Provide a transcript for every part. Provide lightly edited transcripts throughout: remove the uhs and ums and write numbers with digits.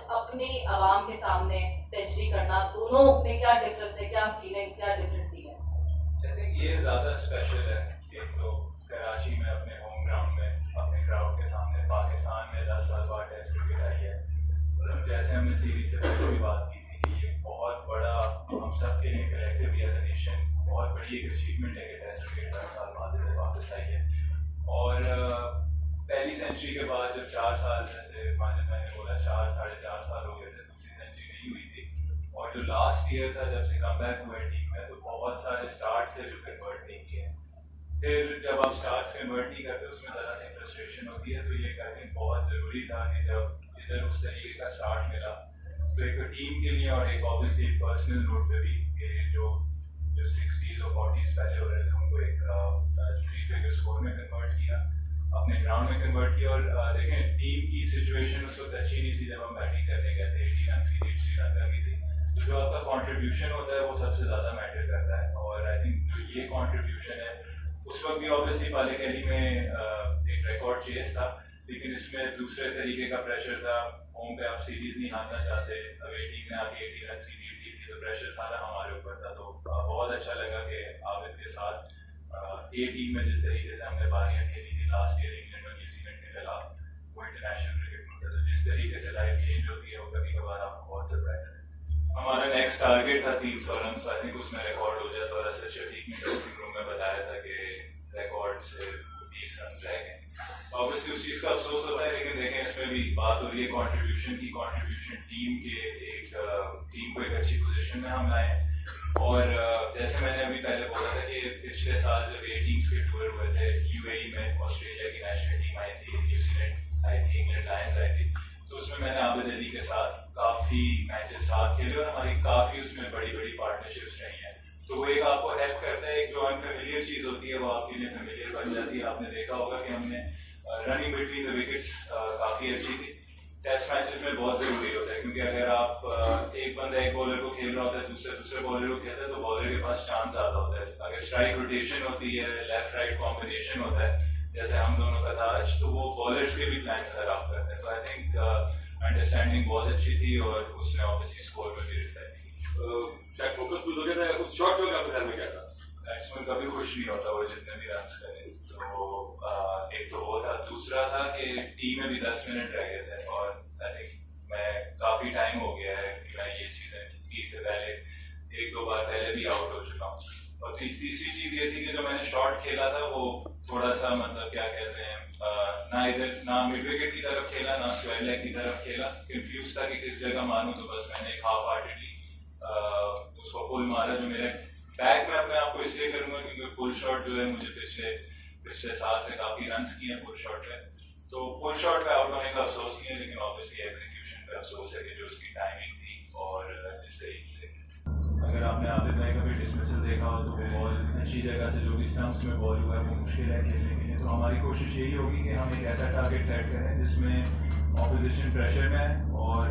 अपनी आवाम के सामने सेंचुरी करना, दोनों में क्या डिफरेंस है, क्या फीलिंग, क्या डिफरेंस है? आई थिंक ये ज़्यादा स्पेशल है। एक तो कराची में अपने होम ग्राउंड में अपने क्राउड के सामने, पाकिस्तान में 10 साल बाद टेस्ट क्रिकेट आई है। और जैसे हमने सीरीज से पहले भी बात की थी कि ये बहुत बड़ा हम सब के लिए कलेक्टिवली एज ए नेशन बहुत बड़ी एक अचीवमेंट है कि टेस्ट क्रिकेट 10 साल बाद वापस आई है। और पहली सेंचुरी के बाद जब 4 साल, जैसे माजिद मैंने बोला, 4 साढ़े 4 साल हो गए थे, दूसरी सेंचुरी नहीं हुई थी। और जो लास्ट ईयर था जब से कम बैक हुआ टीम में, तो बहुत सारे स्टार्ट से जो कन्वर्ट नहीं किए। फिर जब आप स्टार्ट्स कन्वर्ट नहीं करते उसमें ज़रा सी फ्रस्ट्रेशन होती है। तो ये आई थिंक बहुत ज़रूरी था कि जब इधर उस तरीके का स्टार्ट मिला तो एक तो टीम के लिए और एक ऑब्वियसली एक पर्सनल नोट पे भी कि जो 60s और 40s पहले हो रहे थे उनको एक 3 फिगर स्कोर में कन्वर्ट किया, अपने ग्राउंड में कन्वर्ट किया। और देखें टीम की सिचुएशन उस वक्त अच्छी नहीं थी जब हम बैटिंग करने गए थे, 80 रन की लीड श्रीलंका की थी। तो जो आपका कॉन्ट्रीब्यूशन होता है वो सबसे ज़्यादा मैटर करता है। और आई थिंक जो ये कॉन्ट्रीब्यूशन है, उस वक्त भी ऑब्वियसली बालेकली में एक रिकॉर्ड चेस था, लेकिन इसमें दूसरे तरीके का प्रेशर था। होम पे आप सीरीज नहीं हारना चाहते, अवे टीम ने आपकी 80 रन की लीड दी थी, तो प्रेशर सारा हमारे ऊपर था। तो बहुत अच्छा लगा कि आबिद के साथ ए टीम में जिस तरीके से हमने बारियां खेली थी लास्ट ईयर इंग्लैंड और न्यूजीलैंड के खिलाफ, वो इंटरनेशनल क्रिकेट में, तो जिस तरीके से लाइफ चेंज होती है वो कभी कभार आपको बहुत सरप्राइज है। हमारा नेक्स्ट टारगेट था 300 रन, आई थिंक उसमें रिकॉर्ड हो जाता। और असद शफीक ने ड्रेसिंग रूम में बताया था कि रिकॉर्ड से 20 रन रह गए। ऑब्वियसली उस चीज़ का अफसोस होता है, लेकिन देखें इसमें भी बात हो रही है कॉन्ट्रीब्यूशन की। कॉन्ट्रीब्यूशन टीम के टीम को एक अच्छी पोजीशन में हम लाए। और जैसे मैंने अभी पहले बोला था कि पिछले साल जब ये टीम्स के टूर हुए थे, यूएई में ऑस्ट्रेलिया की नेशनल टीम आई थी, न्यूजीलैंड आई थी, इंग्लैंड लायंस आई थी, तो उसमें मैंने आबिद अली के साथ काफ़ी मैचेस साथ खेले और हमारी काफ़ी उसमें बड़ी बड़ी पार्टनरशिप्स रही हैं। तो वो एक आपको हेल्प करता है, एक जो अनफेमिलियर चीज़ होती है वो आपके लिए फेमिलियर बन जाती है। आपने देखा होगा कि हमने रनिंग बिटवीन द विकेट्स काफ़ी अच्छी थी। टेस्ट मैचेस में बहुत ज़रूरी होता है, क्योंकि अगर आप एक बंदा एक बॉलर को खेल रहा होता है, दूसरे बॉलर को खेलता है, तो बॉलर के पास चांस ज़्यादा होता है। अगर स्ट्राइक रोटेशन होती है, लेफ्ट राइट कॉम्बिनेशन होता है, जैसे हम दोनों का था आज, तो वो बॉलर्स के भी प्लान्स खराब करते हैं। तो आई थिंक अंडरस्टैंडिंग बहुत अच्छी थी और उसने ऑब्वियसली स्कोर में भी रिफ्लेक्ट की। शायद फोकस कुछ हो गया था उस शॉट में, आपके ध्यान में क्या था? बैट्समैन कभी खुश नहीं होता वो जितने भी रन करे। तो एक तो वो था, दूसरा था कि टीम में भी 10 मिनट रह गए थे और आई थिंक मैं काफी टाइम हो गया है कि मैं ये चीजें 30 से पहले 1-2 बार पहले भी आउट हो चुका हूँ। और तीसरी चीज ये थी कि जो मैंने शॉट खेला था वो थोड़ा सा, मतलब क्या कहते हैं, ना मिड विकेट की तरफ खेला, ना स्क्वायर लेग की तरफ खेला। कंफ्यूज था कि किस जगह मारूं, तो बस मैंने एक हाफ हार्टेडली उसको पुल मारा, जो मेरे बैक में अपने आप को इसलिए करूंगा क्योंकि पुल शॉट जो है मुझे पिछले साल से काफी रन किए हैं पुल शॉट पे। तो पुल शॉट पे आउट होने का अफसोस नहीं है, लेकिन ऑब्वियसली एग्जीक्यूशन पे अफसोस है कि जो उसकी टाइमिंग थी और जिस तरीके से, अगर आपने आबिद भाई का भी डिसमिसल देखा हो तो वो बॉल अच्छी जगह से जो भी स्टंप्स में बॉल हुआ है वो मुश्किल है खेलने के लिए। तो हमारी कोशिश यही होगी कि हम एक ऐसा टारगेट सेट करें जिसमें ऑपोजिशन प्रेशर में है और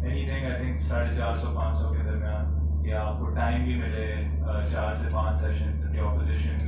एनीथिंग आई थिंक 450-500 के दरमियान, या आपको टाइम भी मिले 4 से 5 सेशंस के ऑपोजिशन